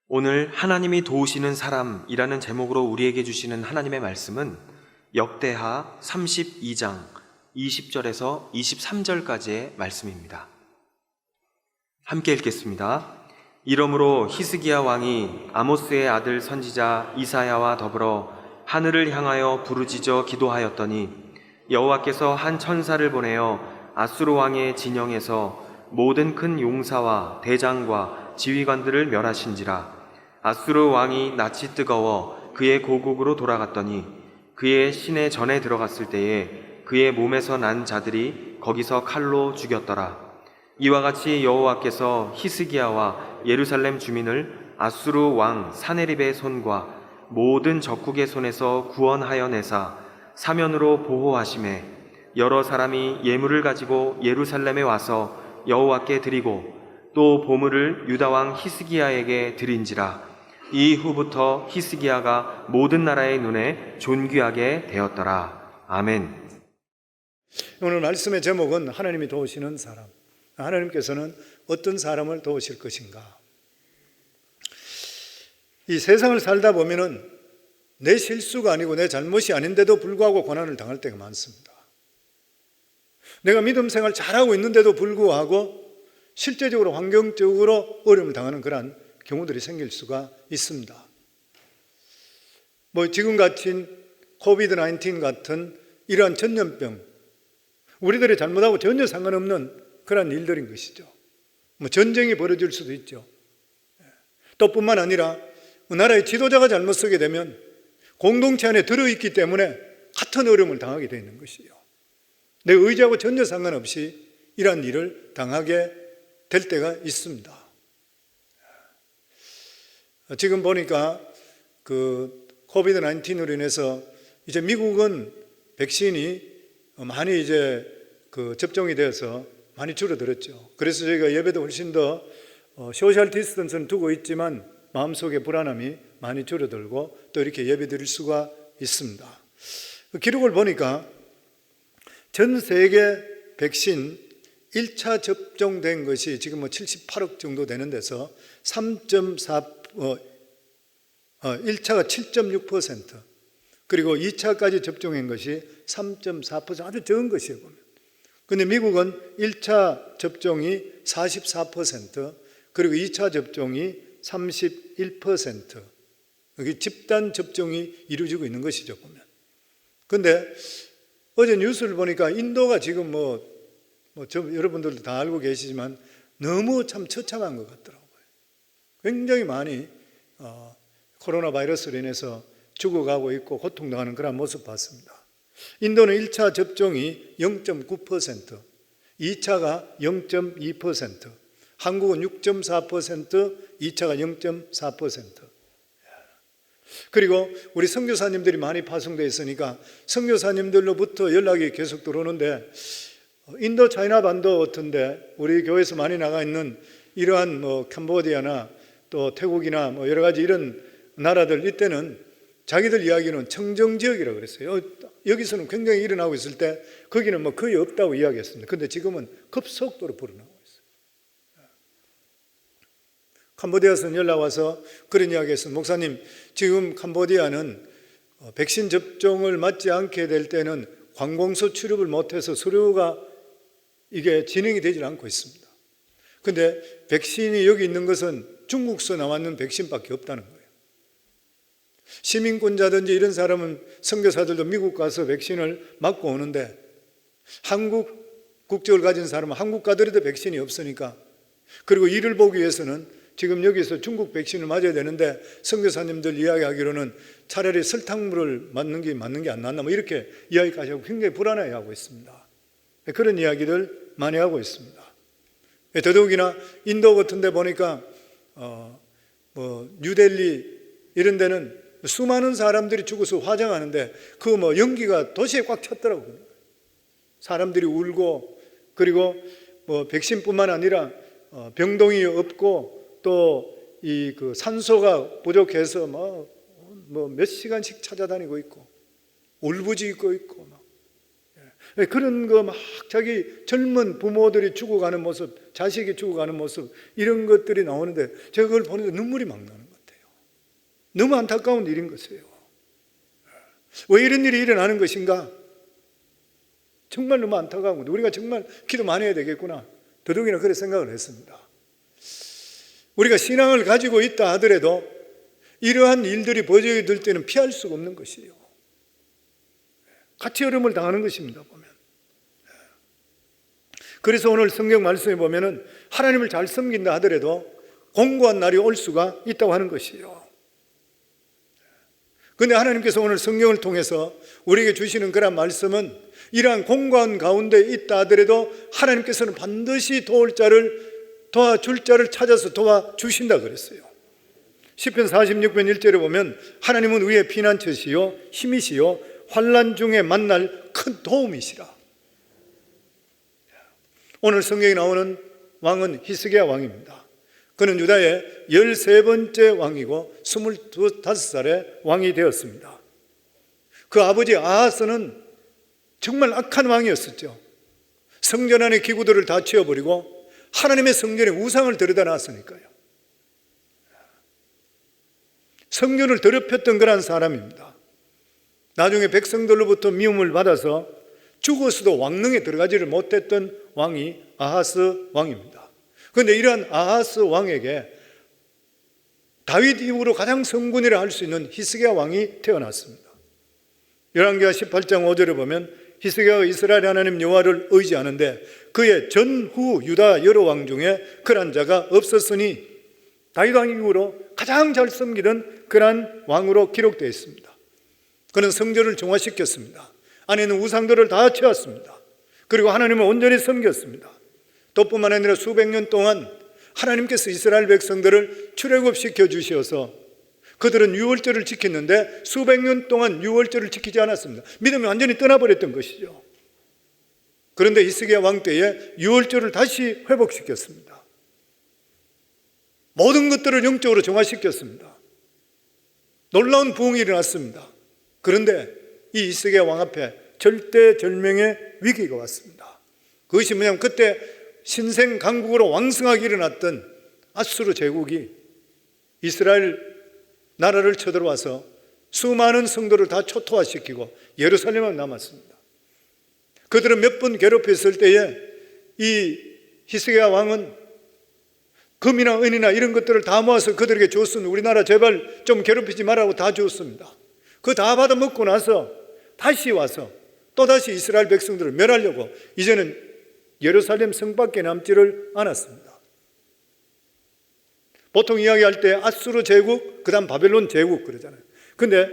오늘 하나님이 도우시는 사람이라는 제목으로 우리에게 주시는 하나님의 말씀은 역대하 32장 20절에서 23절까지의 말씀입니다. 함께 읽겠습니다. 이러므로 히스기야 왕이 아모스의 아들 선지자 이사야와 더불어 하늘을 향하여 부르짖어 기도하였더니 여호와께서 한 천사를 보내어 아수르 왕의 진영에서 모든 큰 용사와 대장과 지휘관들을 멸하신지라. 아수르 왕이 낯이 뜨거워 그의 고국으로 돌아갔더니 그의 시내 전에 들어갔을 때에 그의 몸에서 난 자들이 거기서 칼로 죽였더라. 이와 같이 여호와께서 히스기야와 예루살렘 주민을 아수르 왕 사네립의 손과 모든 적국의 손에서 구원하여 내사 사면으로 보호하심에 여러 사람이 예물을 가지고 예루살렘에 와서 여호와께 드리고 또 보물을 유다 왕 히스기야에게 드린지라. 이후부터 히스기야가 모든 나라의 눈에 존귀하게 되었더라. 아멘. 오늘 말씀의 제목은 하나님이 도우시는 사람. 하나님께서는 어떤 사람을 도우실 것인가? 이 세상을 살다 보면은 내 실수가 아니고 내 잘못이 아닌데도 불구하고 고난을 당할 때가 많습니다. 내가 믿음 생활 잘하고 있는데도 불구하고 실제적으로 환경적으로 어려움을 당하는 그런 경우들이 생길 수가 있습니다. 지금 같은 코비드-19 같은 이러한 전염병, 우리들의 잘못하고 전혀 상관없는 그런 일들인 것이죠. 전쟁이 벌어질 수도 있죠. 또 뿐만 아니라 나라의 지도자가 잘못 서게 되면 공동체 안에 들어있기 때문에 같은 어려움을 당하게 되어 있는 것이요. 내 의지하고 전혀 상관없이 이러한 일을 당하게 될 때가 있습니다. 지금 보니까 코비드-19으로 인해서 이제 미국은 백신이 많이 이제 접종이 되어서 많이 줄어들었죠. 그래서 저희가 예배도 훨씬 더 소셜 디스턴스는 두고 있지만 마음속에 불안함이 많이 줄어들고 또 이렇게 예배 드릴 수가 있습니다. 기록을 보니까 전 세계 백신 1차 접종된 것이 지금 78억 정도 되는 데서 1차가 7.6%, 그리고 2차까지 접종한 것이 3.4%, 아주 적은 것이에요, 보면. 근데 미국은 1차 접종이 44%, 그리고 2차 접종이 31%, 여기 집단 접종이 이루어지고 있는 것이죠, 보면. 근데 어제 뉴스를 보니까 인도가 지금 여러분들도 다 알고 계시지만 너무 참 처참한 것 같더라고요. 굉장히 많이 코로나 바이러스로 인해서 죽어가고 있고 고통당하는 그런 모습 봤습니다. 인도는 1차 접종이 0.9%, 2차가 0.2%, 한국은 6.4%, 2차가 0.4%. 그리고 우리 선교사님들이 많이 파송되어 있으니까 선교사님들로부터 연락이 계속 들어오는데 인도 차이나 반도 같은데 우리 교회에서 많이 나가 있는 이러한 캄보디아나 또 태국이나 여러 가지 이런 나라들, 이때는 자기들 이야기는 청정지역이라고 그랬어요. 여기서는 굉장히 일어나고 있을 때 거기는 거의 없다고 이야기했습니다. 근데 지금은 급속도로 불어나고 있어요. 캄보디아에서 연락 와서 그런 이야기 했어요. 목사님, 지금 캄보디아는 백신 접종을 맞지 않게 될 때는 관공서 출입을 못해서 서류가 이게 진행이 되질 않고 있습니다. 근데 백신이 여기 있는 것은 중국서 나왔는 백신밖에 없다는 거예요. 시민권자든지 이런 사람은 선교사들도 미국 가서 백신을 맞고 오는데 한국 국적을 가진 사람은 한국 가더라도 백신이 없으니까, 그리고 이를 보기 위해서는 지금 여기서 중국 백신을 맞아야 되는데 선교사님들 이야기하기로는 차라리 설탕물을 맞는 게 안 낫나 이렇게 이야기까지 하고 굉장히 불안해하고 있습니다. 그런 이야기들 많이 하고 있습니다. 더더욱이나 인도 같은 데 보니까 뉴델리 이런 데는 수많은 사람들이 죽어서 화장하는데 연기가 도시에 꽉 찼더라고요. 사람들이 울고, 그리고 백신뿐만 아니라 병동이 없고 또 산소가 부족해서 몇 시간씩 찾아다니고 있고 울부짖고 있고 그런 거 자기 젊은 부모들이 죽어가는 모습, 자식이 죽어가는 모습, 이런 것들이 나오는데 제가 그걸 보는데 눈물이 막 나는 것 같아요. 너무 안타까운 일인 것이에요. 왜 이런 일이 일어나는 것인가? 정말 너무 안타까운 건데 우리가 정말 기도 많이 해야 되겠구나. 더더욱이나 그런 생각을 했습니다. 우리가 신앙을 가지고 있다 하더라도 이러한 일들이 벌어질 때는 피할 수가 없는 것이에요. 같이 어려움을 당하는 것입니다, 보면. 그래서 오늘 성경 말씀에 보면은 하나님을 잘 섬긴다 하더라도 공고한 날이 올 수가 있다고 하는 것이에요. 그런데 하나님께서 오늘 성경을 통해서 우리에게 주시는 그런 말씀은 이러한 공고한 가운데 있다 하더라도 하나님께서는 반드시 도와줄 자를 찾아서 도와주신다 그랬어요. 시편 46편 1절에 보면 하나님은 우리의 피난처시요 힘이시요 환난 중에 만날 큰 도움이시라. 오늘 성경에 나오는 왕은 히스기야 왕입니다. 그는 유다의 13번째 왕이고 25살에 왕이 되었습니다. 그 아버지 아하스는 정말 악한 왕이었었죠. 성전 안의 기구들을 다 치워버리고 하나님의 성전에 우상을 들여다 놨으니까요. 성전을 더럽혔던 그런 사람입니다. 나중에 백성들로부터 미움을 받아서 죽어서도 왕릉에 들어가지를 못했던 왕이 아하스 왕입니다. 그런데 이러한 아하스 왕에게 다윗 이후로 가장 성군이라 할 수 있는 히스기야 왕이 태어났습니다. 열왕기하 18장 5절에 보면 히스기야가 이스라엘 하나님 여호와를 의지하는데 그의 전후 유다 여러 왕 중에 그런 자가 없었으니 다윗 왕 이후로 가장 잘 섬기던 그러한 왕으로 기록되어 있습니다. 그는 성전을 정화시켰습니다. 안에 있는 우상들을 다 치웠습니다. 그리고 하나님을 온전히 섬겼습니다. 또뿐만 아니라 수백 년 동안 하나님께서 이스라엘 백성들을 출애굽시켜 주셔서 그들은 유월절을 지켰는데 수백 년 동안 유월절을 지키지 않았습니다. 믿음이 완전히 떠나버렸던 것이죠. 그런데 히스기야 왕 때에 유월절을 다시 회복시켰습니다. 모든 것들을 영적으로 정화시켰습니다. 놀라운 부흥이 일어났습니다. 그런데 이 히스기야 왕 앞에 절대절명의 위기가 왔습니다. 그것이 뭐냐면 그때 신생 강국으로 왕성하게 일어났던 아수르 제국이 이스라엘 나라를 쳐들어와서 수많은 성도를 다 초토화시키고 예루살렘만 남았습니다. 그들은 몇 번 괴롭혔을 때에 이 히스기야 왕은 금이나 은이나 이런 것들을 다 모아서 그들에게 줬습니다. 우리나라 제발 좀 괴롭히지 말라고 다 줬습니다. 그거 다 받아먹고 나서 다시 와서 또다시 이스라엘 백성들을 멸하려고 이제는 예루살렘 성밖에 남지를 않았습니다. 보통 이야기할 때 아수르 제국, 그 다음 바벨론 제국 그러잖아요. 근데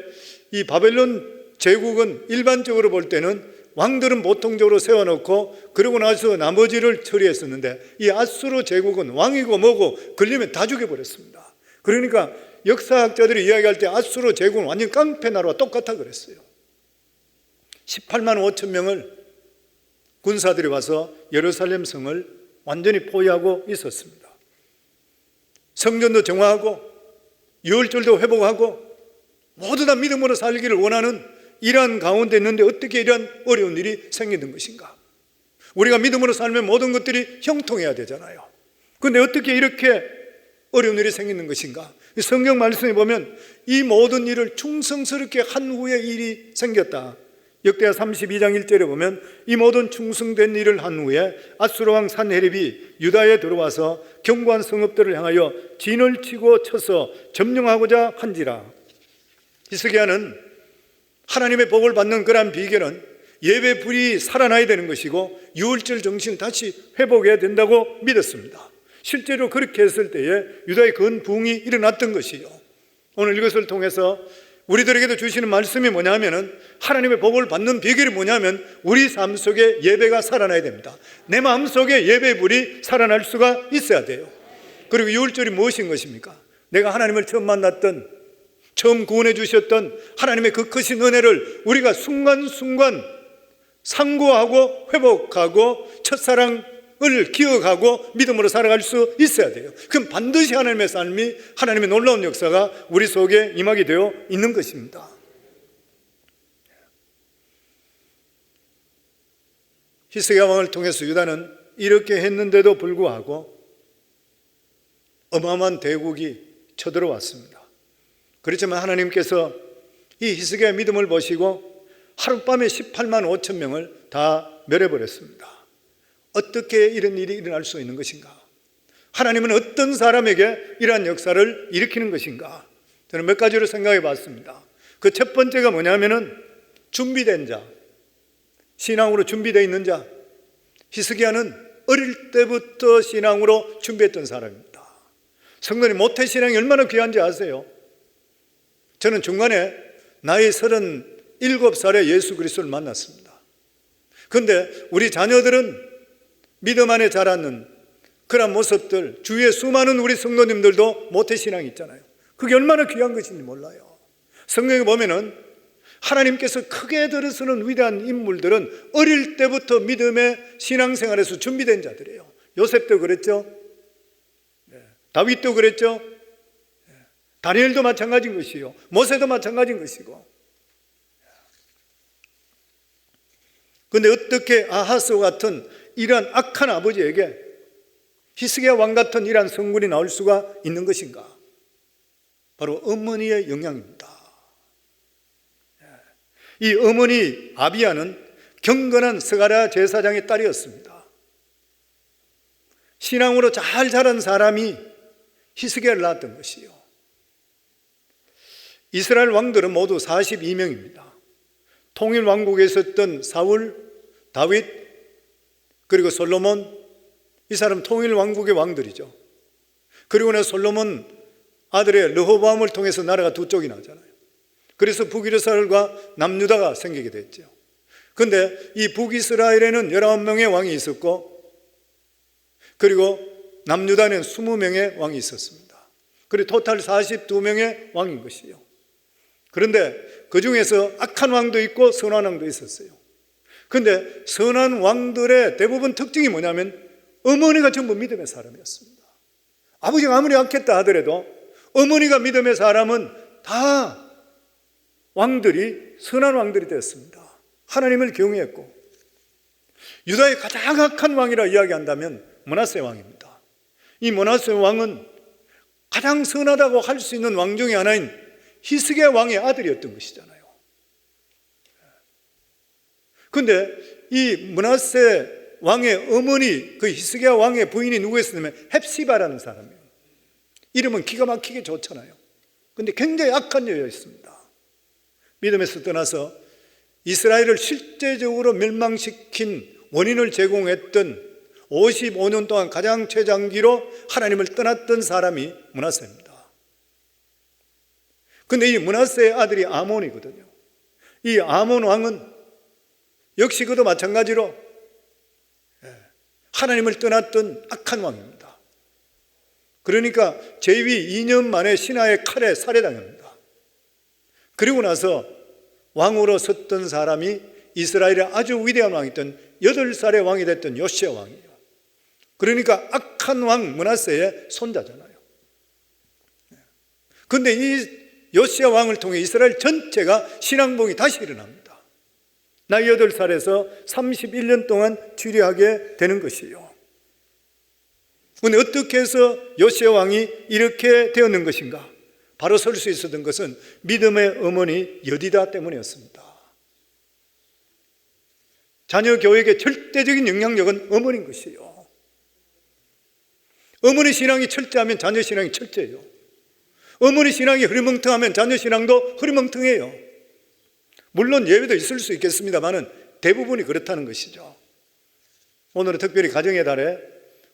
이 바벨론 제국은 일반적으로 볼 때는 왕들은 보통적으로 세워놓고 그러고 나서 나머지를 처리했었는데 이 아수르 제국은 왕이고 뭐고 걸리면 다 죽여버렸습니다. 그러니까 역사학자들이 이야기할 때 아수르 제국은 완전 깡패 나라와 똑같아 그랬어요. 18만 5천 명을 군사들이 와서 예루살렘 성을 완전히 포위하고 있었습니다. 성전도 정화하고 유월절도 회복하고 모두 다 믿음으로 살기를 원하는 이러한 가운데 있는데 어떻게 이러한 어려운 일이 생기는 것인가? 우리가 믿음으로 살면 모든 것들이 형통해야 되잖아요. 그런데 어떻게 이렇게 어려운 일이 생기는 것인가? 성경 말씀에 보면 이 모든 일을 충성스럽게 한 후에 일이 생겼다. 역대하 32장 1절에 보면 이 모든 충성된 일을 한 후에 아수르 왕 산헤립이 유다에 들어와서 견고한 성읍들을 향하여 진을 치고 쳐서 점령하고자 한지라. 히스기야는 하나님의 복을 받는 그러한 비결은 예배 불이 살아나야 되는 것이고 유월절 정신을 다시 회복해야 된다고 믿었습니다. 실제로 그렇게 했을 때에 유다의 큰 부흥이 일어났던 것이요. 오늘 이것을 통해서 우리들에게도 주시는 말씀이 뭐냐면은 하나님의 복을 받는 비결이 뭐냐면 우리 삶 속에 예배가 살아나야 됩니다. 내 마음 속에 예배의 불이 살아날 수가 있어야 돼요. 그리고 유월절이 무엇인 것입니까? 내가 하나님을 처음 만났던, 처음 구원해 주셨던 하나님의 그 크신 은혜를 우리가 순간순간 상고하고 회복하고 첫사랑을 기억하고 믿음으로 살아갈 수 있어야 돼요. 그럼 반드시 하나님의 삶이, 하나님의 놀라운 역사가 우리 속에 임하게 되어 있는 것입니다. 히스기야 왕을 통해서 유다는 이렇게 했는데도 불구하고 어마어마한 대국이 쳐들어왔습니다. 그렇지만 하나님께서 이 히스기야의 믿음을 보시고 하룻밤에 18만 5천 명을 다 멸해버렸습니다. 어떻게 이런 일이 일어날 수 있는 것인가? 하나님은 어떤 사람에게 이러한 역사를 일으키는 것인가? 저는 몇 가지로 생각해 봤습니다. 그 첫 번째가 뭐냐면은 준비된 자, 신앙으로 준비되어 있는 자. 히스기야는 어릴 때부터 신앙으로 준비했던 사람입니다. 성도님, 모태신앙이 얼마나 귀한지 아세요? 저는 중간에 나이 37살에 예수 그리스도를 만났습니다. 그런데 우리 자녀들은 믿음 안에 자라는 그런 모습들, 주위에 수많은 우리 성도님들도 모태신앙이 있잖아요. 그게 얼마나 귀한 것인지 몰라요. 성경에 보면은 하나님께서 크게 들어서는 위대한 인물들은 어릴 때부터 믿음의 신앙생활에서 준비된 자들이에요. 요셉도 그랬죠. 다윗도 그랬죠. 다니엘도 마찬가지인 것이요, 모세도 마찬가지인 것이고. 그런데 어떻게 아하스와 같은 이러한 악한 아버지에게 히스기야 왕 같은 이러한 성군이 나올 수가 있는 것인가? 바로 어머니의 영향입니다. 이 어머니 아비야는 경건한 스가랴 제사장의 딸이었습니다. 신앙으로 잘 자란 사람이 히스기야를 낳았던 것이요. 이스라엘 왕들은 모두 42명입니다. 통일 왕국에 있었던 사울, 다윗, 그리고 솔로몬, 이 사람 통일 왕국의 왕들이죠. 그리고 나서 솔로몬 아들의 르호보암을 통해서 나라가 두 쪽이 나잖아요. 그래서 북이스라엘과 남유다가 생기게 됐죠. 그런데 이 북이스라엘에는 19명의 왕이 있었고, 그리고 남유다는 20명의 왕이 있었습니다. 그리고 토탈 42명의 왕인 것이요. 그런데 그 중에서 악한 왕도 있고 선한 왕도 있었어요. 그런데 선한 왕들의 대부분 특징이 뭐냐면 어머니가 전부 믿음의 사람이었습니다. 아버지가 아무리 악했다 하더라도 어머니가 믿음의 사람은 다 왕들이 선한 왕들이 되었습니다. 하나님을 경외했고, 유다의 가장 악한 왕이라 이야기한다면 므낫세 왕입니다. 이 므낫세 왕은 가장 선하다고 할 수 있는 왕 중에 하나인 히스기야 왕의 아들이었던 것이잖아요. 그런데 이 므낫세 왕의 어머니, 그 히스기야 왕의 부인이 누구였냐면 헵시바라는 사람이에요. 이름은 기가 막히게 좋잖아요. 그런데 굉장히 악한 여자였습니다. 믿음에서 떠나서 이스라엘을 실제적으로 멸망시킨 원인을 제공했던 55년 동안 가장 최장기로 하나님을 떠났던 사람이 므낫세입니다. 그런데 이 므낫세의 아들이 아몬이거든요. 이 아몬 왕은 역시 그도 마찬가지로 하나님을 떠났던 악한 왕입니다. 그러니까 재위 2년 만에 신하의 칼에 살해당합니다. 그리고 나서 왕으로 섰던 사람이 이스라엘의 아주 위대한 왕이었던 8살의 왕이 됐던 요시야 왕이에요. 그러니까 악한 왕 므낫세의 손자잖아요. 그런데 이 요시야 왕을 통해 이스라엘 전체가 신앙봉이 다시 일어납니다. 나이 8살에서 31년 동안 취리하게 되는 것이에요. 그런데 어떻게 해서 요시야 왕이 이렇게 되었는 것인가? 바로 설 수 있었던 것은 믿음의 어머니 여디다 때문이었습니다. 자녀 교육의 절대적인 영향력은 어머니인 것이에요. 어머니 신앙이 철저하면 자녀 신앙이 철저해요. 어머니 신앙이 흐리멍텅하면 자녀 신앙도 흐리멍텅해요. 물론 예외도 있을 수 있겠습니다만 대부분이 그렇다는 것이죠. 오늘은 특별히 가정의 달에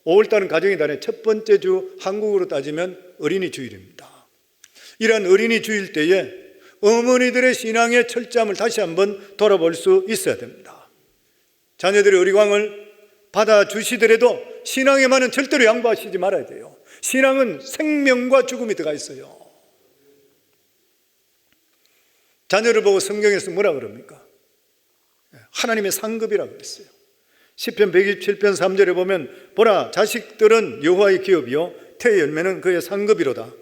5월달은 가정의 달의 첫 번째 주, 한국으로 따지면 어린이 주일입니다. 이러한 어린이 주일 때에 어머니들의 신앙의 철저함을 다시 한번 돌아볼 수 있어야 됩니다. 자녀들의 의리광을 받아주시더라도 신앙에만은 절대로 양보하시지 말아야 돼요. 신앙은 생명과 죽음이 들어가 있어요. 자녀를 보고 성경에서 뭐라 그럽니까? 하나님의 상급이라고 그랬어요. 시편 127편 3절에 보면 보라, 자식들은 여호와의 기업이요 태의 열매는 그의 상급이로다.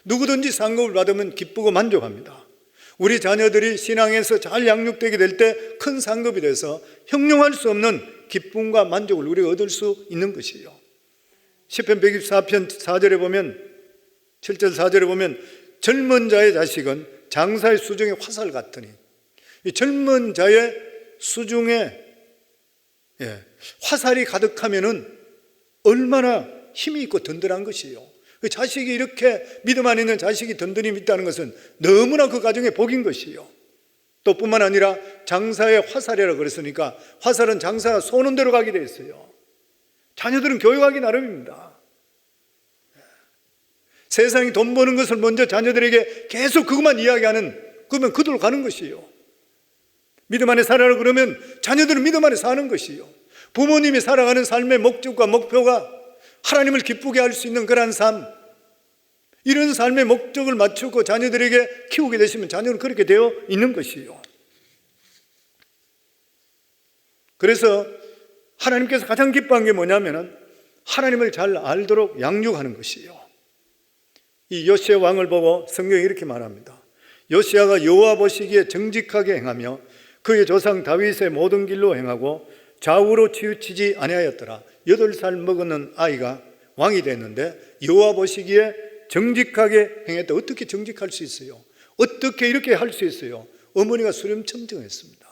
누구든지 상급을 받으면 기쁘고 만족합니다. 우리 자녀들이 신앙에서 잘 양육되게 될 때 큰 상급이 돼서 형용할 수 없는 기쁨과 만족을 우리가 얻을 수 있는 것이에요. 시편 124편 4절에 보면 7절 4절에 보면 젊은 자의 자식은 장사의 수중의 화살 같으니, 이 젊은 자의 수중에 화살이 가득하면은 얼마나 힘이 있고 든든한 것이에요. 그 자식이 이렇게 믿음 안에 있는 자식이 든든히 있다는 것은 너무나 그 가정의 복인 것이요. 또 뿐만 아니라 장사의 화살이라고 그랬으니까 화살은 장사가 쏘는 대로 가게 돼 있어요. 자녀들은 교육하기 나름입니다. 세상이 돈 버는 것을 먼저 자녀들에게 계속 그것만 이야기하는, 그러면 그대로 가는 것이요. 믿음 안에 살아라 그러면 자녀들은 믿음 안에 사는 것이요. 부모님이 살아가는 삶의 목적과 목표가 하나님을 기쁘게 할 수 있는 그러한 삶, 이런 삶의 목적을 맞추고 자녀들에게 키우게 되시면 자녀는 그렇게 되어 있는 것이요. 그래서 하나님께서 가장 기뻐한 게 뭐냐면은 하나님을 잘 알도록 양육하는 것이요. 이 요시야 왕을 보고 성경이 이렇게 말합니다. 요시야가 여호와 보시기에 정직하게 행하며 그의 조상 다윗의 모든 길로 행하고 좌우로 치우치지 아니하였더라. 8살 먹은 아이가 왕이 됐는데 여호와 보시기에 정직하게 행했다. 어떻게 정직할 수 있어요? 어떻게 이렇게 할 수 있어요? 어머니가 수렴청정했습니다.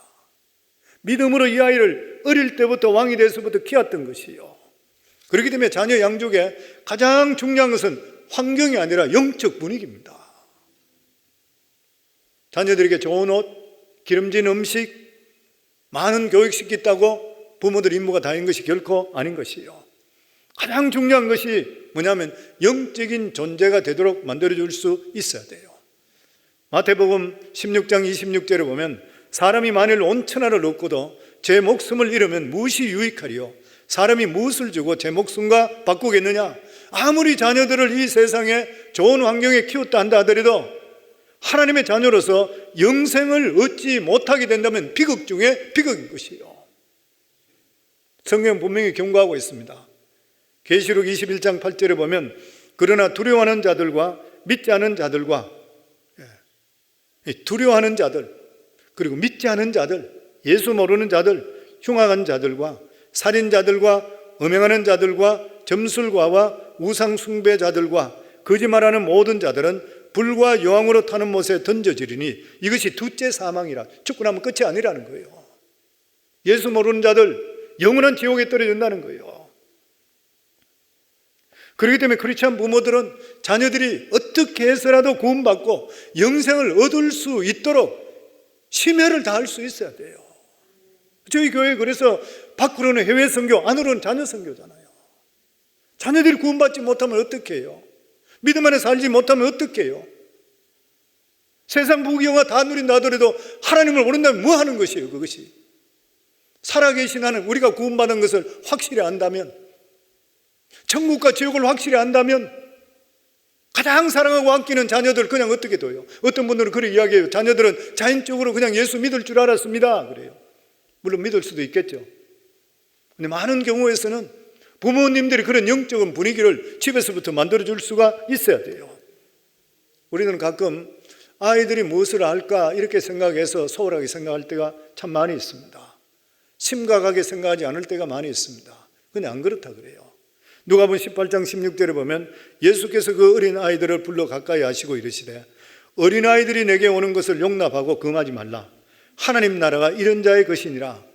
믿음으로 이 아이를 어릴 때부터 왕이 돼서부터 키웠던 것이요. 그렇기 때문에 자녀 양육에 가장 중요한 것은 환경이 아니라 영적 분위기입니다. 자녀들에게 좋은 옷, 기름진 음식, 많은 교육시켰다고 부모들 임무가 다인 것이 결코 아닌 것이요. 가장 중요한 것이 뭐냐면 영적인 존재가 되도록 만들어줄 수 있어야 돼요. 마태복음 16장 26절에 보면 사람이 만일 온 천하를 얻고도 제 목숨을 잃으면 무엇이 유익하리요? 사람이 무엇을 주고 제 목숨과 바꾸겠느냐? 아무리 자녀들을 이 세상에 좋은 환경에 키웠다 한다 하더라도 하나님의 자녀로서 영생을 얻지 못하게 된다면 비극 중에 비극인 것이요. 성경은 분명히 경고하고 있습니다. 계시록 21장 8절에 보면 그러나 두려워하는 자들과 믿지 않은 자들과 두려워하는 자들 그리고 믿지 않은 자들, 예수 모르는 자들, 흉악한 자들과 살인자들과 음행하는 자들과 점술가와 우상 숭배자들과 거짓말하는 모든 자들은 불과 여왕으로 타는 못에 던져지리니 이것이 둘째 사망이라. 죽고 나면 끝이 아니라는 거예요. 예수 모르는 자들 영원한 지옥에 떨어진다는 거예요. 그렇기 때문에 크리스찬 부모들은 자녀들이 어떻게 해서라도 구원받고 영생을 얻을 수 있도록 심혈을 다할 수 있어야 돼요. 저희 교회 그래서 밖으로는 해외 선교, 안으로는 자녀 선교잖아요. 자녀들이 구원받지 못하면 어떻게 해요? 믿음 안에 살지 못하면 어떻게 해요? 세상 부귀영화 다 누린다 하더라도 하나님을 모른다면 뭐 하는 것이에요? 그것이 살아계신 하나님, 우리가 구원받은 것을 확실히 안다면, 천국과 지옥을 확실히 안다면 가장 사랑하고 아끼는 자녀들 그냥 어떻게 둬요? 어떤 분들은 그렇게 이야기해요. 자녀들은 자연적으로 그냥 예수 믿을 줄 알았습니다 그래요. 물론 믿을 수도 있겠죠. 근데 많은 경우에서는 부모님들이 그런 영적인 분위기를 집에서부터 만들어줄 수가 있어야 돼요. 우리는 가끔 아이들이 무엇을 할까 이렇게 생각해서 소홀하게 생각할 때가 참 많이 있습니다. 심각하게 생각하지 않을 때가 많이 있습니다. 근데 안 그렇다 그래요. 누가복음 18장 16절에 보면 예수께서 그 어린 아이들을 불러 가까이 하시고 이르시되 어린 아이들이 내게 오는 것을 용납하고 금하지 말라. 하나님 나라가 이런 자의 것이니라.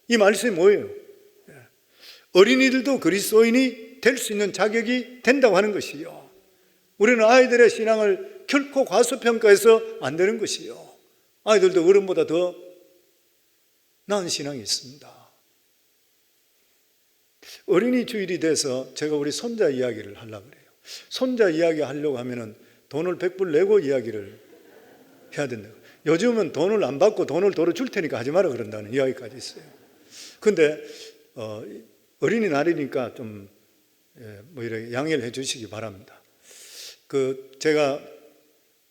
이 말씀이 뭐예요? 어린이들도 그리스도인이 될 수 있는 자격이 된다고 하는 것이요. 우리는 아이들의 신앙을 결코 과소평가해서 안 되는 것이요. 아이들도 어른보다 더 나은 신앙이 있습니다. 어린이 주일이 돼서 제가 우리 손자 이야기를 하려고 그래요. 손자 이야기 하려고 하면은 돈을 100불 내고 이야기를 해야 된다. 요즘은 돈을 안 받고 돈을 도로 줄 테니까 하지 마라 그런다는 이야기까지 있어요. 근데 어린이날이니까 좀 이렇게 양해를 해 주시기 바랍니다. 제가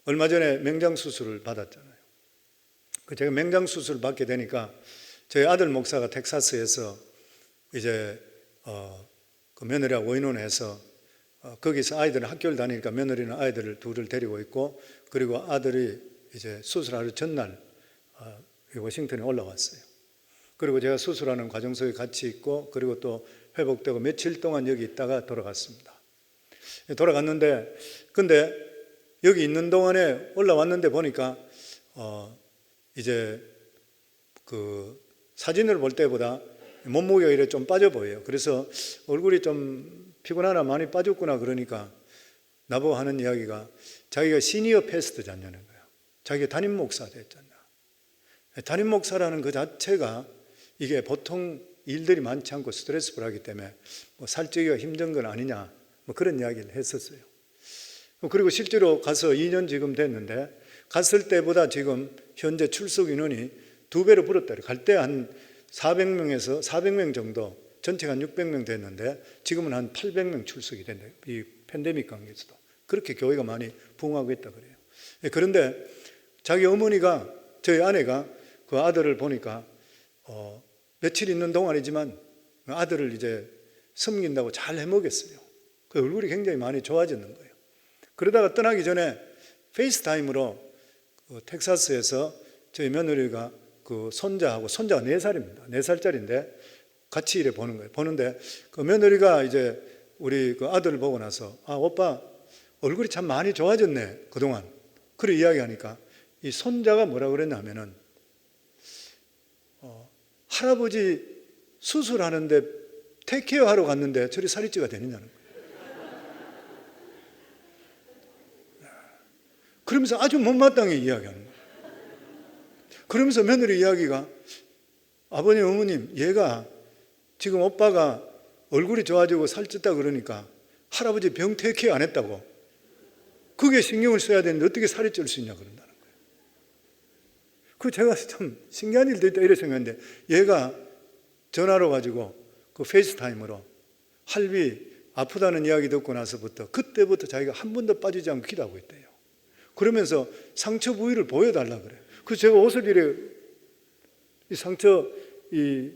얼마 전에 명장 수술을 받았잖아요. 제가 명장 수술을 받게 되니까 저희 아들 목사가 텍사스에서 이제 그 며느리하고 의논해서 거기서 아이들은 학교를 다니니까 며느리는 아이들을 둘을 데리고 있고, 그리고 아들이 이제 수술하루 전날 워싱턴에 올라왔어요. 그리고 제가 수술하는 과정 속에 같이 있고, 그리고 또 회복되고 며칠 동안 여기 있다가 돌아갔습니다. 돌아갔는데, 근데 여기 있는 동안에 올라왔는데 보니까 이제 그 사진을 볼 때보다 몸무게가 이렇게 좀 빠져 보여요. 그래서 얼굴이 좀 피곤하나 많이 빠졌구나 그러니까 나보고 하는 이야기가 자기가 시니어 패스트잖냐는 거예요. 자기가 담임 목사 됐잖냐. 담임 목사라는 그 자체가 이게 보통 일들이 많지 않고 스트레스풀하기 때문에 뭐 살찌기가 힘든 건 아니냐 뭐 그런 이야기를 했었어요. 그리고 실제로 가서 2년 지금 됐는데 갔을 때보다 지금 현재 출석 인원이 2배로 불었다. 갈 때 한 400명에서 400명 정도, 전체가 한 600명 됐는데 지금은 한 800명 출석이 된대요. 이 팬데믹 관계에서도. 그렇게 교회가 많이 부흥하고 있다 그래요. 그런데 자기 어머니가, 저희 아내가 그 아들을 보니까 며칠 있는 동안이지만 아들을 이제 섬긴다고 잘 해먹였어요. 그 얼굴이 굉장히 많이 좋아졌는 거예요. 그러다가 떠나기 전에 페이스타임으로 텍사스에서 저희 며느리가 그 손자하고, 손자가 4살입니다. 4살짜리인데 같이 이래 보는 거예요. 보는데 그 며느리가 이제 우리 그 아들을 보고 나서 오빠 얼굴이 참 많이 좋아졌네 그동안. 그래 이야기하니까 이 손자가 뭐라 그랬냐면은 할아버지 수술하는데 테이크케어 하러 갔는데 저리 살이 찌가 되느냐는 거예요. 그러면서 아주 못마땅하게 이야기하는 거예요. 그러면서 며느리 이야기가 아버님 어머님 얘가 지금 오빠가 얼굴이 좋아지고 살쪘다 그러니까 할아버지 병 테이크케어 안 했다고 그게 신경을 써야 되는데 어떻게 살이 찔 수 있냐 그런다는 거예요. 그 제가 참 신기한 일도 있다 이렇게 생각했는데 얘가 전화로 가지고 그 페이스타임으로 할비 아프다는 이야기 듣고 나서부터 그때부터 자기가 한 번도 빠지지 않고 기도하고 있대요. 그러면서 상처 부위를 보여달라 그래요. 그래서 제가 옷을 이래 이 상처 이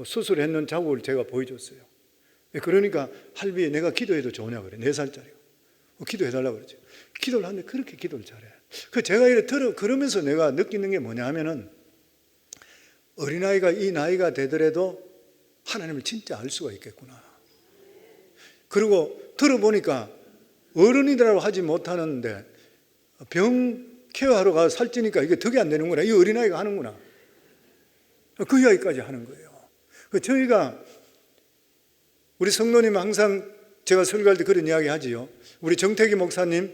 수술했는 자국을 제가 보여줬어요. 그러니까 할비 내가 기도해도 좋으냐 그래. 4살짜리가 기도해달라 그러죠. 기도를 하는데 그렇게 기도를 잘해. 그 제가 이래 그러면서 내가 느끼는 게 뭐냐 하면은 어린아이가 이 나이가 되더라도 하나님을 진짜 알 수가 있겠구나. 그리고 들어보니까 어른이라고 하지 못하는데 병 케어하러 가서 살찌니까 이게 덕이 안 되는구나. 이 어린아이가 하는구나. 그 이야기까지 하는 거예요. 저희가 우리 성도님 항상 제가 설교할 때 그런 이야기 하지요. 우리 정태기 목사님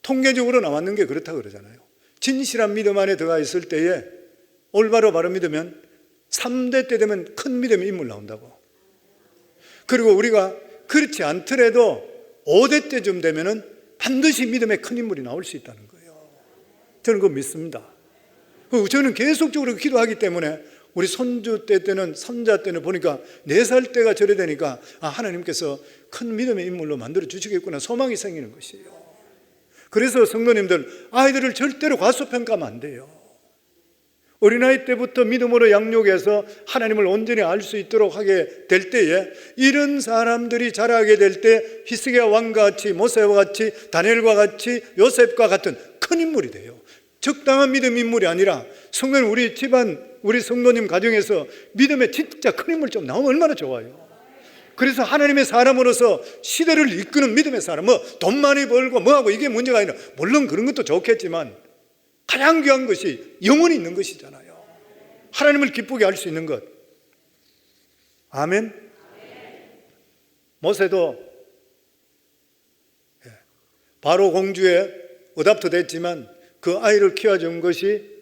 통계적으로 나왔는 게 그렇다고 그러잖아요. 진실한 믿음 안에 들어가 있을 때에 올바로 바로 믿으면 3대 때 되면 큰 믿음의 인물 나온다고. 그리고 우리가 그렇지 않더라도 5대 때쯤 되면은 반드시 믿음의 큰 인물이 나올 수 있다는 거예요. 저는 그거 믿습니다. 저는 계속적으로 기도하기 때문에 우리 손주 때는 손자 때는 보니까 4살 때가 저래 되니까 하나님께서 큰 믿음의 인물로 만들어 주시겠구나 소망이 생기는 것이에요. 그래서 성도님들 아이들을 절대로 과소평가하면 안 돼요. 어린아이 때부터 믿음으로 양육해서 하나님을 온전히 알 수 있도록 하게 될 때에 이런 사람들이 자라게 될 때 히스기야 왕과 같이 모세와 같이 다니엘과 같이 요셉과 같은 큰 인물이 돼요. 적당한 믿음 인물이 아니라 성도님 우리 집안 우리 성도님 가정에서 믿음의 진짜 큰 인물 좀 나오면 얼마나 좋아요. 그래서 하나님의 사람으로서 시대를 이끄는 믿음의 사람 돈 많이 벌고 뭐하고 이게 문제가 아니라 물론 그런 것도 좋겠지만 가장 귀한 것이 영혼이 있는 것이잖아요. 하나님을 기쁘게 할 수 있는 것. 아멘. 모세도 바로 공주에 어답트 됐지만 그 아이를 키워준 것이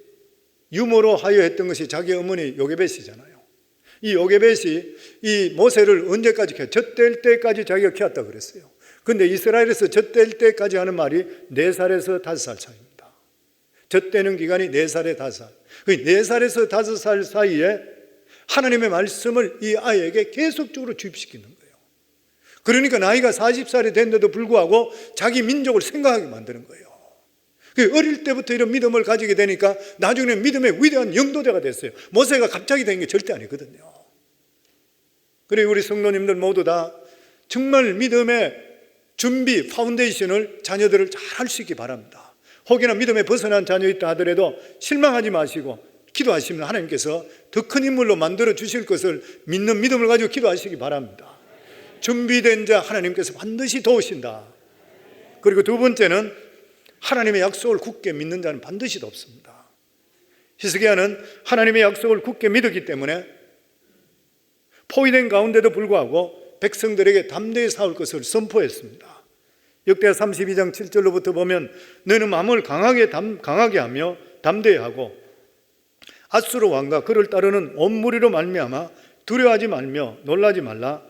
유모로 하여 했던 것이 자기 어머니 요게벳이잖아요. 이 요게벳이 이 모세를 언제까지 키워? 젖될 때까지 자기가 키웠다고 그랬어요. 그런데 이스라엘에서 젖될 때까지 하는 말이 4살에서 5살 차이입니다. 젖되는 기간이 4살에 5살. 그 4살에서 5살 사이에 하나님의 말씀을 이 아이에게 계속적으로 주입시키는 거예요. 그러니까 나이가 40살이 됐는데도 불구하고 자기 민족을 생각하게 만드는 거예요. 어릴 때부터 이런 믿음을 가지게 되니까 나중에 믿음의 위대한 영도자가 됐어요. 모세가 갑자기 된 게 절대 아니거든요. 그리고 우리 성도님들 모두 다 정말 믿음의 준비, 파운데이션을 자녀들을 잘 할 수 있기 바랍니다. 혹여나 믿음에 벗어난 자녀 있다 하더라도 실망하지 마시고 기도하시면 하나님께서 더 큰 인물로 만들어 주실 것을 믿는 믿음을 가지고 기도하시기 바랍니다. 준비된 자 하나님께서 반드시 도우신다. 그리고 두 번째는 하나님의 약속을 굳게 믿는 자는 반드시 돕습니다. 히스기야는 하나님의 약속을 굳게 믿었기 때문에 포위된 가운데도 불구하고 백성들에게 담대히 싸울 것을 선포했습니다. 역대하 32장 7절로부터 보면 너는 마음을 강하게 하며 담대히 하고 앗수르 왕과 그를 따르는 온 무리로 말미암아 두려워하지 말며 놀라지 말라.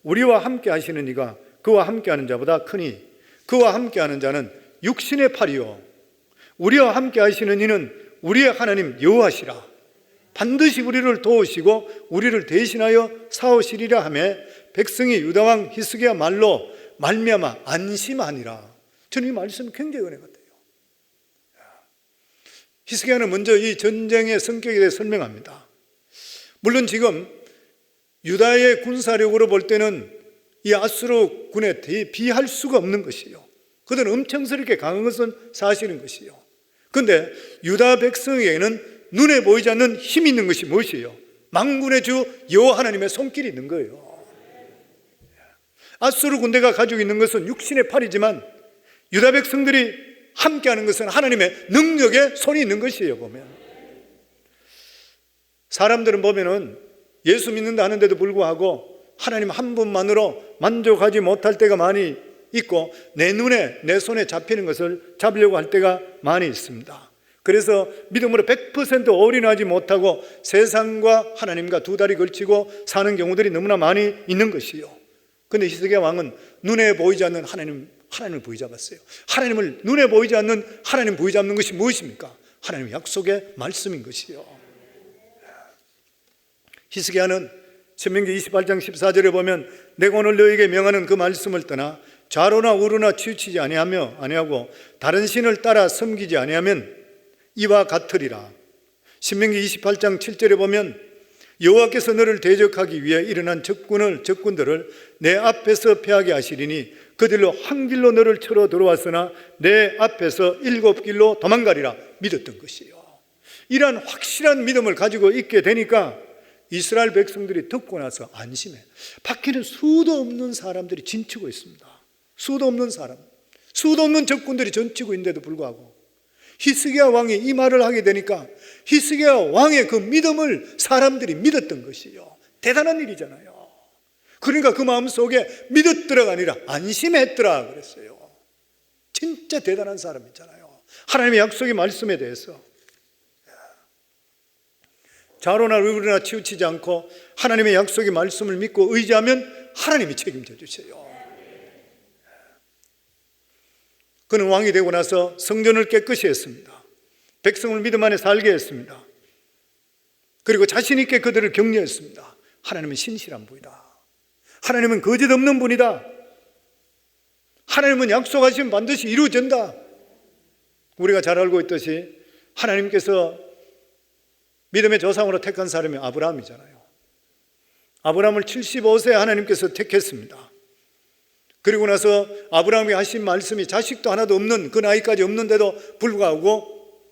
우리와 함께 하시는 이가 그와 함께하는 자보다 크니 그와 함께하는 자는 육신의 팔이요 우리와 함께 하시는 이는 우리의 하나님 여호와시라. 반드시 우리를 도우시고 우리를 대신하여 싸우시리라 하며 백성이 유다왕 히스기야 말로 말미암아 안심하니라. 저는 이 말씀이 굉장히 은혜 같아요. 히스기야는 먼저 이 전쟁의 성격에 대해 설명합니다. 물론 지금 유다의 군사력으로 볼 때는 이 아수르 군에 비할 수가 없는 것이요, 그들은 엄청스럽게 강한 것은 사실인 것이요. 그런데 유다 백성에게는 눈에 보이지 않는 힘이 있는 것이 무엇이에요? 만군의 주 여호와 하나님의 손길이 있는 거예요. 아수르 군대가 가지고 있는 것은 육신의 팔이지만 유다 백성들이 함께하는 것은 하나님의 능력의 손이 있는 것이에요. 보면 사람들은 보면은 예수 믿는다 하는데도 불구하고 하나님 한 분만으로 만족하지 못할 때가 많이 있고 내 눈에 내 손에 잡히는 것을 잡으려고 할 때가 많이 있습니다. 그래서 믿음으로 100% 올인하지 못하고 세상과 하나님과 두 다리 걸치고 사는 경우들이 너무나 많이 있는 것이요. 그런데 히스기야 왕은 눈에 보이지 않는 하나님을 부여잡았어요. 하나님을 눈에 보이지 않는 하나님 부여잡는 것이 무엇입니까? 하나님의 약속의 말씀인 것이요. 히스기야는 신명기 28장 14절에 보면 내가 오늘 너에게 명하는 그 말씀을 떠나 좌로나 우로나 치우치지 아니하고 다른 신을 따라 섬기지 아니하면 이와 같으리라. 신명기 28장 7절에 보면 여호와께서 너를 대적하기 위해 일어난 적군들을 내 앞에서 패하게 하시리니 그들로 한 길로 너를 쳐러 들어왔으나 내 앞에서 7길로 도망가리라 믿었던 것이요. 이러한 확실한 믿음을 가지고 있게 되니까 이스라엘 백성들이 듣고 나서 안심해. 밖에는 수도 없는 사람들이 진치고 있습니다. 수도 없는 적군들이 전치고 있는데도 불구하고 히스기야 왕이 이 말을 하게 되니까 히스기야 왕의 그 믿음을 사람들이 믿었던 것이요. 대단한 일이잖아요. 그러니까 그 마음속에 믿었더라가 아니라 안심했더라 그랬어요. 진짜 대단한 사람 있잖아요. 하나님의 약속의 말씀에 대해서 좌로나 우로나 치우치지 않고 하나님의 약속의 말씀을 믿고 의지하면 하나님이 책임져 주세요. 그는 왕이 되고 나서 성전을 깨끗이 했습니다. 백성을 믿음 안에 살게 했습니다. 그리고 자신 있게 그들을 격려했습니다. 하나님은 신실한 분이다. 하나님은 거짓 없는 분이다. 하나님은 약속하시면 반드시 이루어진다. 우리가 잘 알고 있듯이 하나님께서 믿음의 조상으로 택한 사람이 아브라함이잖아요. 아브라함을 75세에 하나님께서 택했습니다. 그리고 나서 아브라함이 하신 말씀이 자식도 하나도 없는 그 나이까지 없는데도 불구하고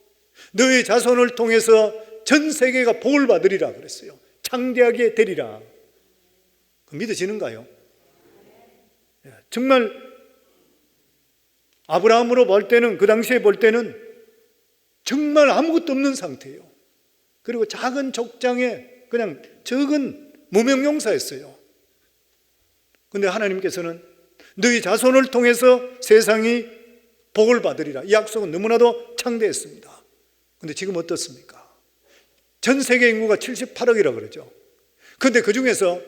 너의 자손을 통해서 전 세계가 복을 받으리라 그랬어요. 창대하게 되리라. 믿어지는가요? 정말 아브라함으로 볼 때는, 그 당시에 볼 때는 정말 아무것도 없는 상태예요. 그리고 작은 족장에 그냥 적은 무명용사였어요. 그런데 하나님께서는 너희 자손을 통해서 세상이 복을 받으리라. 이 약속은 너무나도 창대했습니다. 그런데 지금 어떻습니까? 전 세계 인구가 78억이라고 그러죠. 그런데 그 중에서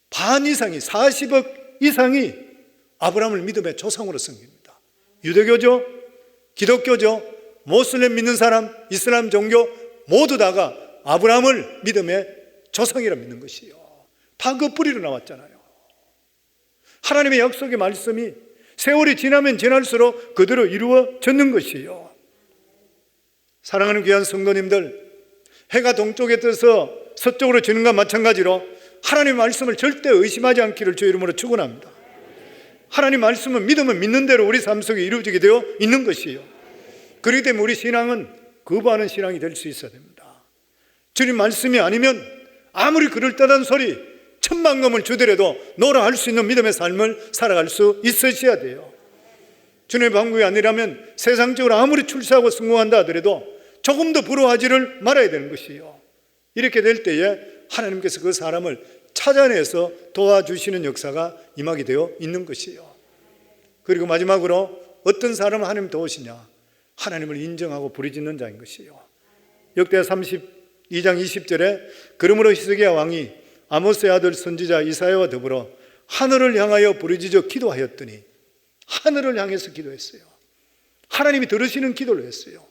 반 이상이, 40억 이상이 아브라함을 믿음의 조상으로 섬깁니다. 유대교죠, 기독교죠, 모슬렘 믿는 사람, 이슬람 종교 모두 다가 아브라함을 믿음의 조상이라 믿는 것이요. 다 그 뿌리로 나왔잖아요. 하나님의 약속의 말씀이 세월이 지나면 지날수록 그대로 이루어졌는 것이요. 사랑하는 귀한 성도님들, 해가 동쪽에 떠서 서쪽으로 지는 것과 마찬가지로 하나님의 말씀을 절대 의심하지 않기를 주의 이름으로 축원합니다. 하나님 말씀은 믿으면 믿는 대로 우리 삶 속에 이루어지게 되어 있는 것이요. 그렇기 때문에 우리 신앙은 거부하는 신앙이 될 수 있어야 됩니다. 주님 말씀이 아니면 아무리 그럴듯한 소리 천만금을 주더라도 노래할 수 있는 믿음의 삶을 살아갈 수 있으셔야 돼요. 주님의 방법이 아니라면 세상적으로 아무리 출세하고 성공한다 하더라도 조금 더 부러워하지를 말아야 되는 것이요. 이렇게 될 때에 하나님께서 그 사람을 찾아내서 도와주시는 역사가 임하게 되어 있는 것이요. 그리고 마지막으로 어떤 사람을 하나님 도우시냐? 하나님을 인정하고 부르짖는 자인 것이요. 역대하 32장 20절에 그러므로 히스기야 왕이 아모스의 아들 선지자 이사야와 더불어 하늘을 향하여 부르짖어 기도하였더니, 하늘을 향해서 기도했어요. 하나님이 들으시는 기도를 했어요.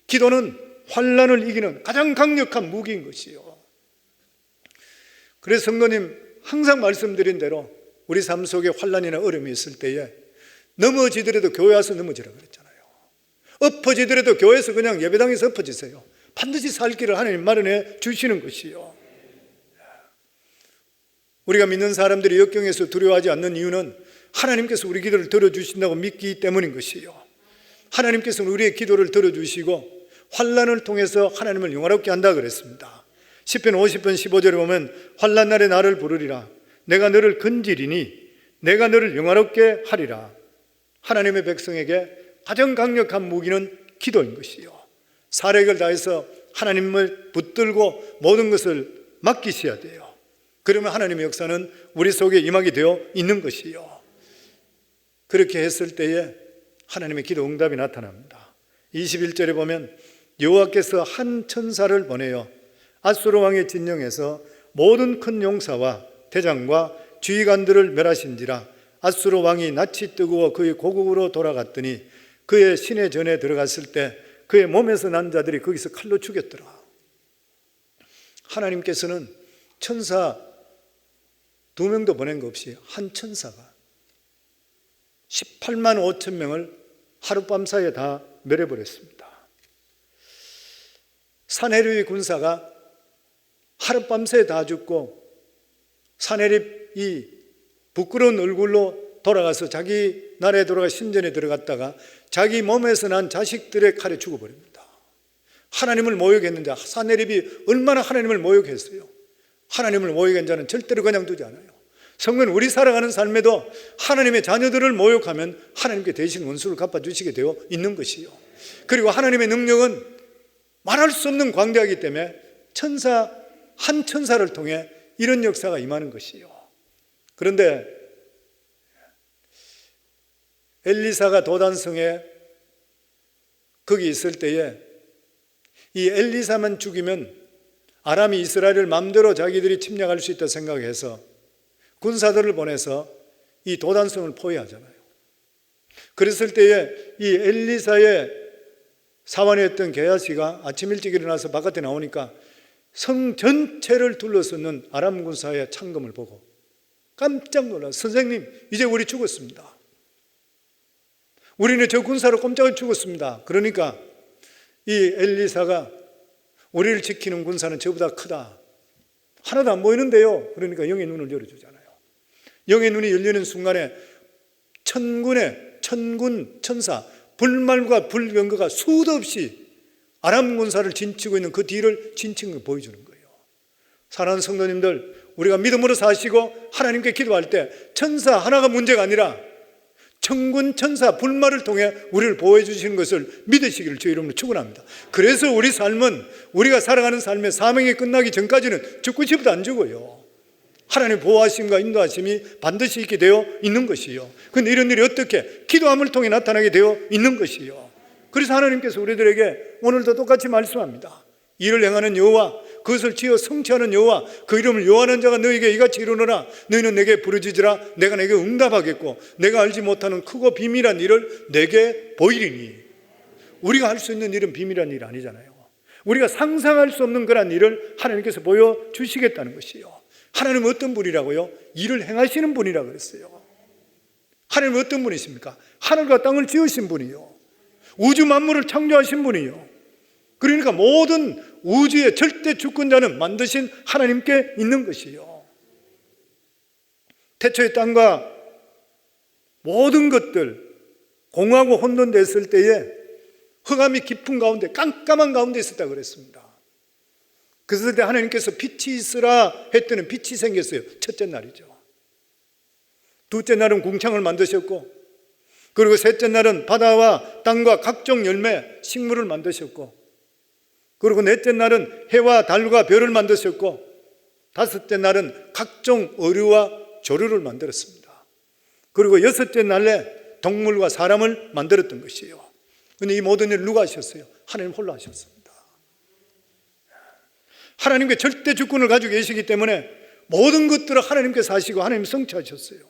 기도는 환난을 이기는 가장 강력한 무기인 것이요. 그래서 성도님, 항상 말씀드린 대로 우리 삶 속에 환난이나 어려움이 있을 때에 넘어지더라도 교회 와서 넘어지라 그랬잖아요. 엎어지더라도 교회에서 그냥 예배당에서 엎어지세요. 반드시 살 길을 하나님 마련해 주시는 것이요. 우리가 믿는 사람들이 역경에서 두려워하지 않는 이유는 하나님께서 우리 기도를 들어주신다고 믿기 때문인 것이요. 하나님께서는 우리의 기도를 들어주시고 환난을 통해서 하나님을 영화롭게 한다 그랬습니다. 시편 50편 15절에 보면 환난 날에 나를 부르리라. 내가 너를 건지리니 내가 너를 영화롭게 하리라. 하나님의 백성에게 가장 강력한 무기는 기도인 것이요. 사력을 다해서 하나님을 붙들고 모든 것을 맡기셔야 돼요. 그러면 하나님의 역사는 우리 속에 임하게 되어 있는 것이요. 그렇게 했을 때에 하나님의 기도 응답이 나타납니다. 21절에 보면 여호와께서 한 천사를 보내어 앗수르 왕의 진영에서 모든 큰 용사와 대장과 지휘관들을 멸하신지라. 앗수르 왕이 낯이 뜨거워 그의 고국으로 돌아갔더니 그의 시내 전에 들어갔을 때 그의 몸에서 난 자들이 거기서 칼로 죽였더라. 하나님께서는 천사 2명도 보낸 것 없이 한 천사가 18만 5천 명을 하룻밤 사이에 다 멸해버렸습니다. 사내립의 군사가 하룻밤 새에 다 죽고 사내립이 부끄러운 얼굴로 돌아가서 자기 나라에 돌아가 신전에 들어갔다가 자기 몸에서 난 자식들의 칼에 죽어버립니다. 하나님을 모욕했는데 사내립이 얼마나 하나님을 모욕했어요. 하나님을 모욕한 자는 절대로 그냥 두지 않아요. 성은 우리 살아가는 삶에도 하나님의 자녀들을 모욕하면 하나님께 대신 원수를 갚아주시게 되어 있는 것이요. 그리고 하나님의 능력은 말할 수 없는 광대하기 때문에 한 천사를 통해 이런 역사가 임하는 것이요. 그런데 엘리사가 도단성에 거기 있을 때에 이 엘리사만 죽이면 아람이 이스라엘을 마음대로 자기들이 침략할 수 있다 생각해서 군사들을 보내서 이 도단성을 포위하잖아요. 그랬을 때에 이 엘리사의 사환이었던 게하시가 아침 일찍 일어나서 바깥에 나오니까 성 전체를 둘러쓰는 아람 군사의 창검을 보고 깜짝 놀라, 선생님 이제 우리 죽었습니다. 우리는 저 군사로 꼼짝을 죽었습니다. 그러니까 이 엘리사가 우리를 지키는 군사는 저보다 크다. 하나도 안 보이는데요. 그러니까 영의 눈을 열어주잖아요. 영의 눈이 열리는 순간에 천군 천사 불말과 불병거가 수도 없이 아람 군사를 진치고 있는 그 뒤를 진치는 걸 보여주는 거예요. 사랑하는 성도님들, 우리가 믿음으로 사시고 하나님께 기도할 때 천사 하나가 문제가 아니라 천군 천사 불말을 통해 우리를 보호해 주시는 것을 믿으시기를 주의 이름으로 축원합니다. 그래서 우리 삶은, 우리가 살아가는 삶의 사명이 끝나기 전까지는 죽고 싶어도 안 죽어요. 하나님의 보호하심과 인도하심이 반드시 있게 되어 있는 것이요. 그런데 이런 일이 어떻게? 기도함을 통해 나타나게 되어 있는 것이요. 그래서 하나님께서 우리들에게 오늘도 똑같이 말씀합니다. 일을 행하는 여호와, 그것을 지어 성취하는 여호와, 그 이름을 요하는 자가 너에게 이같이 이루노라. 너희는 내게 부르짖으라. 내가 내게 응답하겠고 내가 알지 못하는 크고 비밀한 일을 내게 보이리니. 우리가 할 수 있는 일은 비밀한 일 아니잖아요. 우리가 상상할 수 없는 그런 일을 하나님께서 보여주시겠다는 것이요. 하나님은 어떤 분이라고요? 일을 행하시는 분이라고 그랬어요. 하나님은 어떤 분이십니까? 하늘과 땅을 지으신 분이요, 우주 만물을 창조하신 분이요. 그러니까 모든 우주의 절대 주권자는 만드신 하나님께 있는 것이요. 태초의 땅과 모든 것들 공하고 혼돈됐을 때에 흑암이 깊은 가운데, 깜깜한 가운데 있었다고 그랬습니다. 그랬을 때 하나님께서 빛이 있으라 했더니 빛이 생겼어요. 첫째 날이죠. 둘째 날은 궁창을 만드셨고 그리고 셋째 날은 바다와 땅과 각종 열매, 식물을 만드셨고, 그리고 넷째 날은 해와 달과 별을 만드셨고, 다섯째 날은 각종 어류와 조류를 만들었습니다. 그리고 여섯째 날에 동물과 사람을 만들었던 것이에요. 그런데 이 모든 일을 누가 하셨어요? 하나님 홀로 하셨습니다. 하나님께 절대 주권을 가지고 계시기 때문에 모든 것들을 하나님께서 하시고 하나님 성취하셨어요.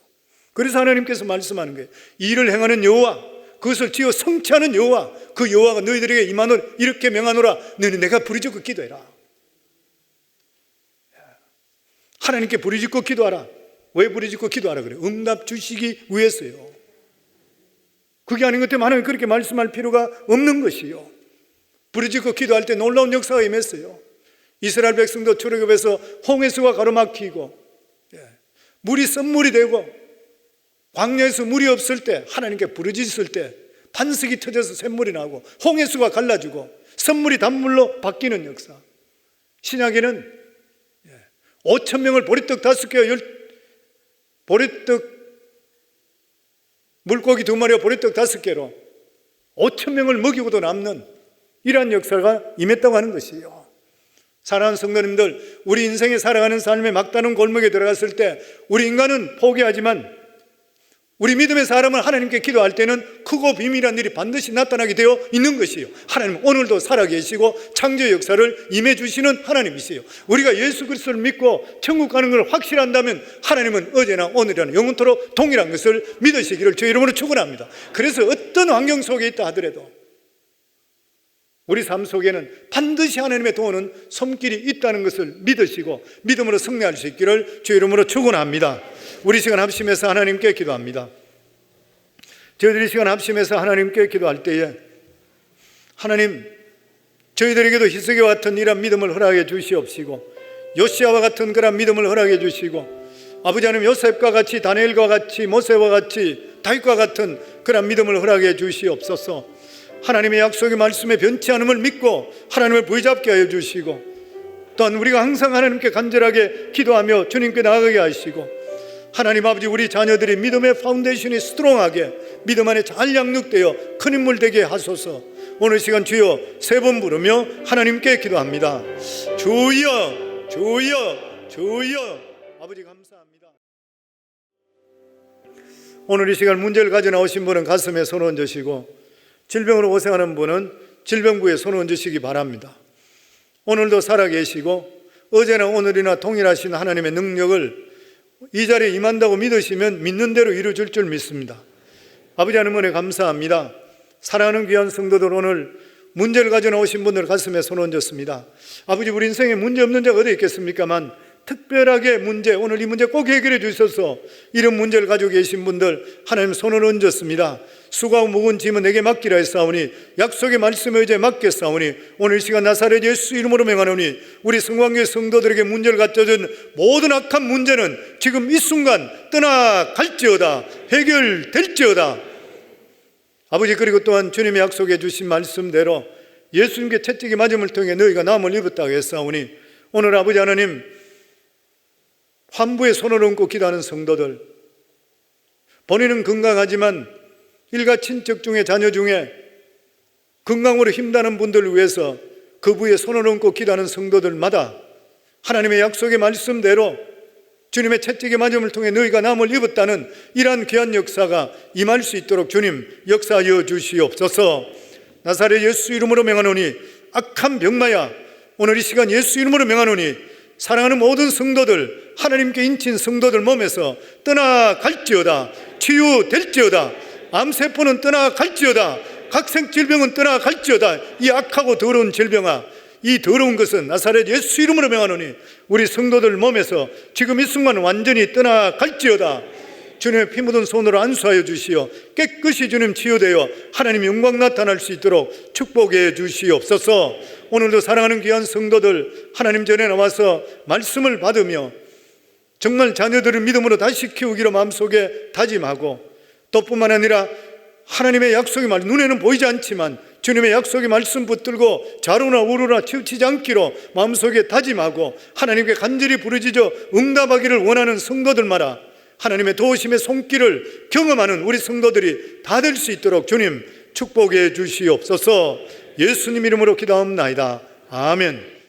그래서 하나님께서 말씀하는 거예요. 이 일을 행하는 여호와, 그것을 지어 성취하는 여호와, 그 여호와가 너희들에게 임하노라 이렇게 명하노라. 너희는 내가 부르짖고 기도해라. 하나님께 부르짖고 기도하라. 왜 부르짖고 기도하라 그래요? 응답 주시기 위해서요. 그게 아닌 것 때문에 하나님 그렇게 말씀할 필요가 없는 것이요. 부르짖고 기도할 때 놀라운 역사가 임했어요. 이스라엘 백성도 출애굽에서 홍해수가 가로막히고 물이 썸물이 되고, 광야에서 물이 없을 때 하나님께 부르짖을 때 반석이 터져서 샘물이 나고 홍해수가 갈라지고 썸물이 단물로 바뀌는 역사. 신약에는 5,000명을 보리떡 5개와 보리떡 물고기 2마리와 보리떡 5개로 5,000명을 먹이고도 남는 이러한 역사가 임했다고 하는 것이에요. 사랑하는 성도님들, 우리 인생에 살아가는 삶의 막다른 골목에 들어갔을 때 우리 인간은 포기하지만 우리 믿음의 사람은 하나님께 기도할 때는 크고 비밀한 일이 반드시 나타나게 되어 있는 것이에요. 하나님은 오늘도 살아계시고 창조 역사를 임해 주시는 하나님이세요. 우리가 예수 그리스도를 믿고 천국 가는 걸 확실한다면 하나님은 어제나 오늘이나 영원토록 동일한 것을 믿으시기를 주의 이름으로 축원합니다. 그래서 어떤 환경 속에 있다 하더라도 우리 삶 속에는 반드시 하나님의 도우는 손길이 있다는 것을 믿으시고 믿음으로 승리할 수 있기를 주의 이름으로 축원합니다. 우리 시간 합심해서 하나님께 기도합니다. 저희들이 시간 합심해서 하나님께 기도할 때에 하나님, 저희들에게도 희석이와 같은 이런 믿음을 허락해 주시옵시고 요시아와 같은 그런 믿음을 허락해 주시고 아버지 하나님, 요셉과 같이 다니엘과 같이 모세와 같이 다윗과 같은 그런 믿음을 허락해 주시옵소서. 하나님의 약속의 말씀에 변치 않음을 믿고 하나님을 부여잡게 하여 주시고, 또한 우리가 항상 하나님께 간절하게 기도하며 주님께 나아가게 하시고, 하나님 아버지, 우리 자녀들이 믿음의 파운데이션이 스트롱하게 믿음 안에 잘 양육되어 큰 인물 되게 하소서. 오늘 시간 주여 3번 부르며 하나님께 기도합니다. 주여, 주여, 주여. 아버지 감사합니다. 오늘 이 시간 문제를 가져 나오신 분은 가슴에 손 얹으시고, 질병으로 고생하는 분은 질병부에 손 얹으시기 바랍니다. 오늘도 살아계시고 어제나 오늘이나 동일하신 하나님의 능력을 이 자리에 임한다고 믿으시면 믿는 대로 이루어질 줄 믿습니다. 아버지 하나님 은혜 감사합니다. 사랑하는 귀한 성도들, 오늘 문제를 가져 나오신 분들 가슴에 손 얹었습니다. 아버지, 우리 인생에 문제 없는 자가 어디 있겠습니까만 특별하게 문제, 오늘 이 문제 꼭 해결해 주셔서 이런 문제를 가지고 계신 분들 하나님 손을 얹었습니다. 수고하고 무거운 짐은 내게 맡기라 했사오니 약속의 말씀에 의지해 맡겼사오니 오늘 이 시간 나사렛 예수 이름으로 명하노니 우리 성광교회 성도들에게 문제를 갖춰준 모든 악한 문제는 지금 이 순간 떠나갈지어다, 해결될지어다. 아버지, 그리고 또한 주님이 약속해 주신 말씀대로 예수님께 채찍이 맞음을 통해 너희가 나음을 입었다고 했사오니 오늘 아버지 하나님, 환부에 손을 얹고 기도하는 성도들, 본인은 건강하지만 일가 친척 중에 자녀 중에 건강으로 힘드는 분들을 위해서 그 부에 손을 얹고 기도하는 성도들마다 하나님의 약속의 말씀대로 주님의 채찍의 맞음을 통해 너희가 나음을 입었다는 이러한 귀한 역사가 임할 수 있도록 주님 역사하여 주시옵소서. 나사렛 예수 이름으로 명하노니 악한 병마야, 오늘 이 시간 예수 이름으로 명하노니 사랑하는 모든 성도들, 하나님께 인친 성도들 몸에서 떠나갈지어다, 치유될지어다, 암세포는 떠나갈지어다, 각색 질병은 떠나갈지어다. 이 악하고 더러운 질병아, 이 더러운 것은 나사렛 예수 이름으로 명하노니 우리 성도들 몸에서 지금 이 순간 완전히 떠나갈지어다. 주님의 피 묻은 손으로 안수하여 주시어 깨끗이 주님 치유되어 하나님 영광 나타날 수 있도록 축복해 주시옵소서. 오늘도 사랑하는 귀한 성도들 하나님 전에 나와서 말씀을 받으며 정말 자녀들을 믿음으로 다시 키우기로 마음속에 다짐하고, 또 뿐만 아니라 하나님의 약속의 말, 눈에는 보이지 않지만 주님의 약속의 말씀 붙들고 좌로나 우로나 치우치지 않기로 마음속에 다짐하고 하나님께 간절히 부르짖어 응답하기를 원하는 성도들마다 하나님의 도우심의 손길을 경험하는 우리 성도들이 다 될 수 있도록 주님 축복해 주시옵소서. 예수님 이름으로 기도합나이다. 아멘.